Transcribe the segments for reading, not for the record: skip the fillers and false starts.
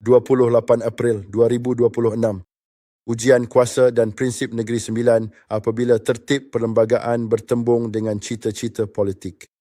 28 April 2026. Ujian kuasa dan prinsip Negeri Sembilan apabila tertib perlembagaan bertembung dengan cita-cita politik.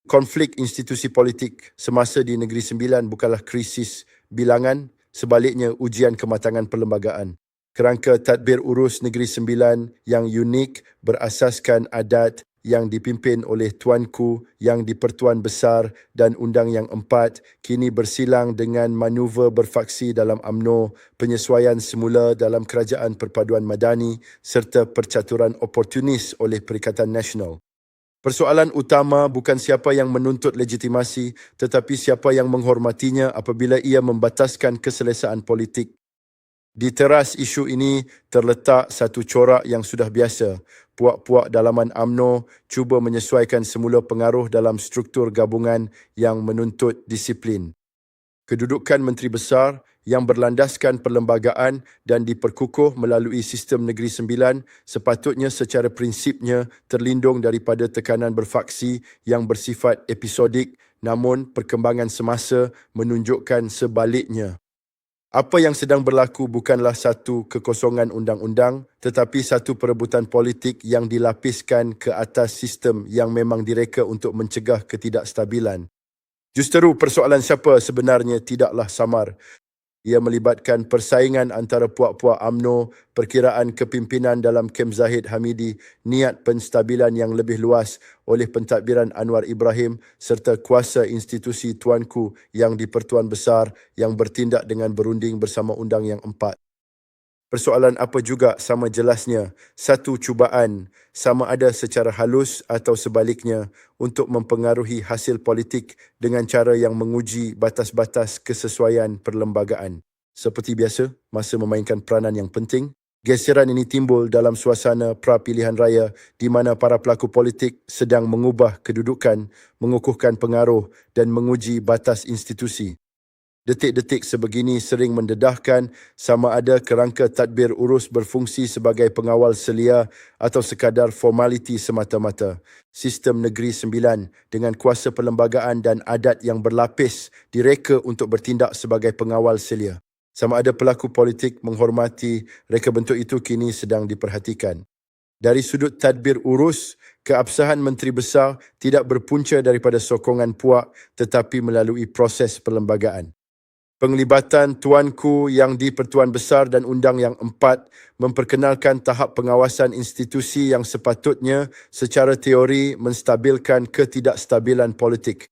Konflik institusi politik semasa di Negeri Sembilan bukanlah krisis bilangan, sebaliknya ujian kematangan perlembagaan. Kerangka tadbir urus Negeri Sembilan yang unik berasaskan adat yang dipimpin oleh Tuanku Yang di-Pertuan Besar dan Undang Yang 4 kini bersilang dengan manuver berfaksi dalam UMNO, penyesuaian semula dalam Kerajaan Perpaduan Madani serta percaturan oportunis oleh Perikatan Nasional. Persoalan utama bukan siapa yang menuntut legitimasi tetapi siapa yang menghormatinya apabila ia membataskan keselesaan politik. Di teras isu ini terletak satu corak yang sudah biasa. Puak-puak dalaman UMNO cuba menyesuaikan semula pengaruh dalam struktur gabungan yang menuntut disiplin. Kedudukan Menteri Besar yang berlandaskan perlembagaan dan diperkukuh melalui sistem Negeri Sembilan sepatutnya secara prinsipnya terlindung daripada tekanan berfaksi yang bersifat episodik, namun perkembangan semasa menunjukkan sebaliknya. Apa yang sedang berlaku bukanlah satu kekosongan undang-undang tetapi satu perebutan politik yang dilapiskan ke atas sistem yang memang direka untuk mencegah ketidakstabilan. Justeru persoalan siapa sebenarnya tidaklah samar. Ia melibatkan persaingan antara puak-puak UMNO, perkiraan kepimpinan dalam kem Zahid Hamidi, niat penstabilan yang lebih luas oleh pentadbiran Anwar Ibrahim serta kuasa institusi Tuanku Yang di-Pertuan Besar yang bertindak dengan berunding bersama Undang Yang 4. Persoalan apa juga sama jelasnya, satu cubaan, sama ada secara halus atau sebaliknya, untuk mempengaruhi hasil politik dengan cara yang menguji batas-batas kesesuaian perlembagaan. Seperti biasa, masa memainkan peranan yang penting, geseran ini timbul dalam suasana pra-pilihan raya di mana para pelaku politik sedang mengubah kedudukan, mengukuhkan pengaruh dan menguji batas institusi. Detik-detik sebegini sering mendedahkan sama ada kerangka tadbir urus berfungsi sebagai pengawal selia atau sekadar formaliti semata-mata. Sistem Negeri Sembilan dengan kuasa perlembagaan dan adat yang berlapis direka untuk bertindak sebagai pengawal selia. Sama ada pelaku politik menghormati reka bentuk itu kini sedang diperhatikan. Dari sudut tadbir urus, keabsahan Menteri Besar tidak berpunca daripada sokongan puak tetapi melalui proses perlembagaan. Penglibatan Tuanku Yang di-Pertuan Besar dan Undang Yang 4 memperkenalkan tahap pengawasan institusi yang sepatutnya secara teori menstabilkan ketidakstabilan politik.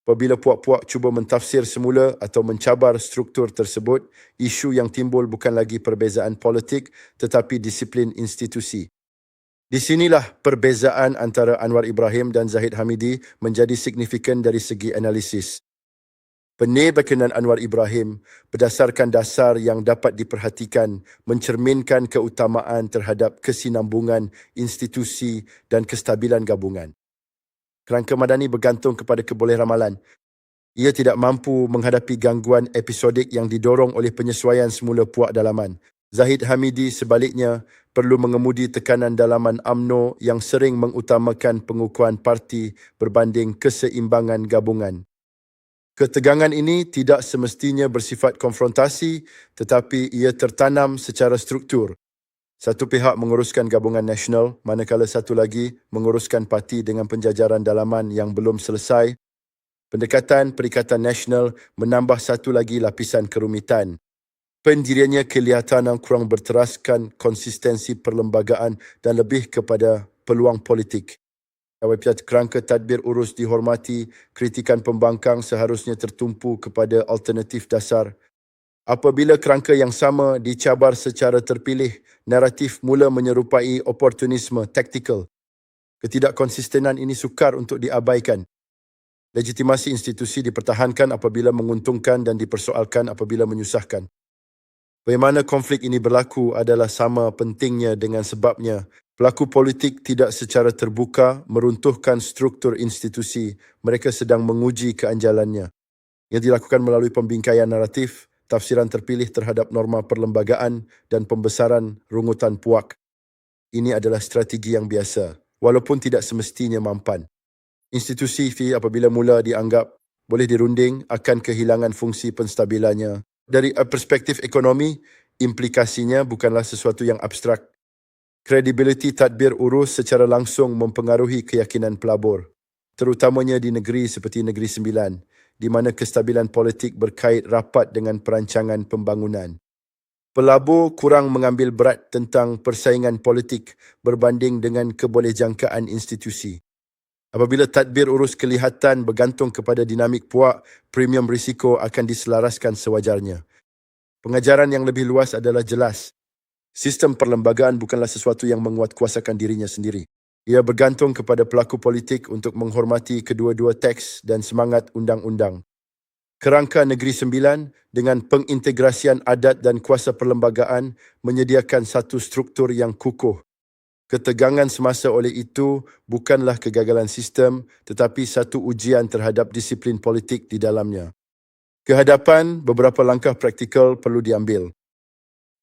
Apabila puak-puak cuba mentafsir semula atau mencabar struktur tersebut, isu yang timbul bukan lagi perbezaan politik tetapi disiplin institusi. Di sinilah perbezaan antara Anwar Ibrahim dan Zahid Hamidi menjadi signifikan dari segi analisis. Penerbitan Anwar Ibrahim berdasarkan dasar yang dapat diperhatikan mencerminkan keutamaan terhadap kesinambungan institusi dan kestabilan gabungan. Kerangka madani bergantung kepada kebolehramalan. Ia tidak mampu menghadapi gangguan episodik yang didorong oleh penyesuaian semula puak dalaman. Zahid Hamidi sebaliknya perlu mengemudi tekanan dalaman UMNO yang sering mengutamakan pengukuhan parti berbanding keseimbangan gabungan. Ketegangan ini tidak semestinya bersifat konfrontasi tetapi ia tertanam secara struktur. Satu pihak menguruskan gabungan nasional manakala satu lagi menguruskan parti dengan penjajaran dalaman yang belum selesai. Pendekatan Perikatan Nasional menambah satu lagi lapisan kerumitan. Pendiriannya kelihatan kurang berteraskan konsistensi perlembagaan dan lebih kepada peluang politik. Apabila kerangka tadbir urus dihormati, kritikan pembangkang seharusnya tertumpu kepada alternatif dasar. Apabila kerangka yang sama dicabar secara terpilih, naratif mula menyerupai oportunisme taktikal. Ketidakkonsistenan ini sukar untuk diabaikan. Legitimasi institusi dipertahankan apabila menguntungkan dan dipersoalkan apabila menyusahkan. Bagaimana konflik ini berlaku adalah sama pentingnya dengan sebabnya. Pelaku politik tidak secara terbuka meruntuhkan struktur institusi. Mereka sedang menguji keanjalannya. Yang dilakukan melalui pembingkaian naratif, tafsiran terpilih terhadap norma perlembagaan dan pembesaran rungutan puak. Ini adalah strategi yang biasa, walaupun tidak semestinya mampan. Institusi apabila mula dianggap boleh dirunding akan kehilangan fungsi penstabilannya. Dari perspektif ekonomi, implikasinya bukanlah sesuatu yang abstrak. Kredibiliti tadbir urus secara langsung mempengaruhi keyakinan pelabur, terutamanya di negeri seperti Negeri Sembilan, di mana kestabilan politik berkait rapat dengan perancangan pembangunan. Pelabur kurang mengambil berat tentang persaingan politik berbanding dengan kebolehjangkaan institusi. Apabila tadbir urus kelihatan bergantung kepada dinamik puak, premium risiko akan diselaraskan sewajarnya. Pengajaran yang lebih luas adalah jelas. Sistem perlembagaan bukanlah sesuatu yang menguatkuasakan dirinya sendiri. Ia bergantung kepada pelaku politik untuk menghormati kedua-dua teks dan semangat undang-undang. Kerangka Negeri Sembilan dengan pengintegrasian adat dan kuasa perlembagaan menyediakan satu struktur yang kukuh. Ketegangan semasa oleh itu bukanlah kegagalan sistem tetapi satu ujian terhadap disiplin politik di dalamnya. Kehadapan, beberapa langkah praktikal perlu diambil.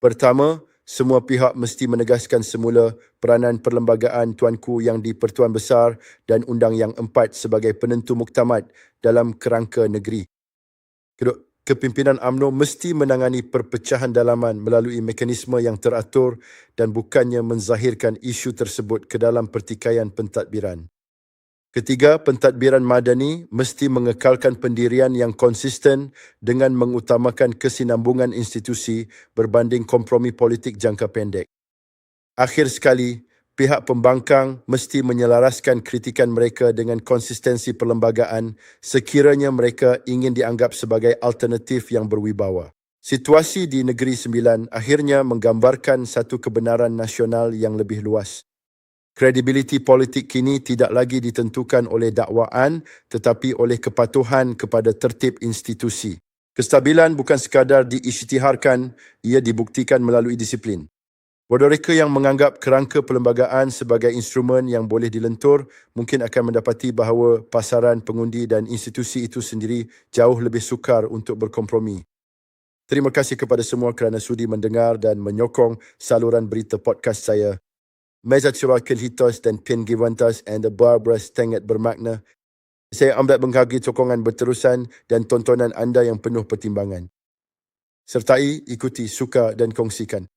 Pertama, semua pihak mesti menegaskan semula peranan perlembagaan tuanku yang di Pertuan Besar dan Undang yang 4 sebagai penentu muktamad dalam kerangka negeri. Kedua, kepimpinan UMNO mesti menangani perpecahan dalaman melalui mekanisme yang teratur dan bukannya menzahirkan isu tersebut ke dalam pertikaian pentadbiran. Ketiga, pentadbiran madani mesti mengekalkan pendirian yang konsisten dengan mengutamakan kesinambungan institusi berbanding kompromi politik jangka pendek. Akhir sekali, pihak pembangkang mesti menyelaraskan kritikan mereka dengan konsistensi perlembagaan sekiranya mereka ingin dianggap sebagai alternatif yang berwibawa. Situasi di Negeri Sembilan akhirnya menggambarkan satu kebenaran nasional yang lebih luas. Kredibiliti politik kini tidak lagi ditentukan oleh dakwaan tetapi oleh kepatuhan kepada tertib institusi. Kestabilan bukan sekadar diisytiharkan, ia dibuktikan melalui disiplin. Mereka yang menganggap kerangka perlembagaan sebagai instrumen yang boleh dilentur mungkin akan mendapati bahawa pasaran pengundi dan institusi itu sendiri jauh lebih sukar untuk berkompromi. Terima kasih kepada semua kerana sudi mendengar dan menyokong saluran berita podcast saya. Mezatura Kilhitos dan Pin Givantas and the Barbara Stengat bermakna. Saya amat menghargai sokongan berterusan dan tontonan anda yang penuh pertimbangan. Sertai, ikuti, suka dan kongsikan.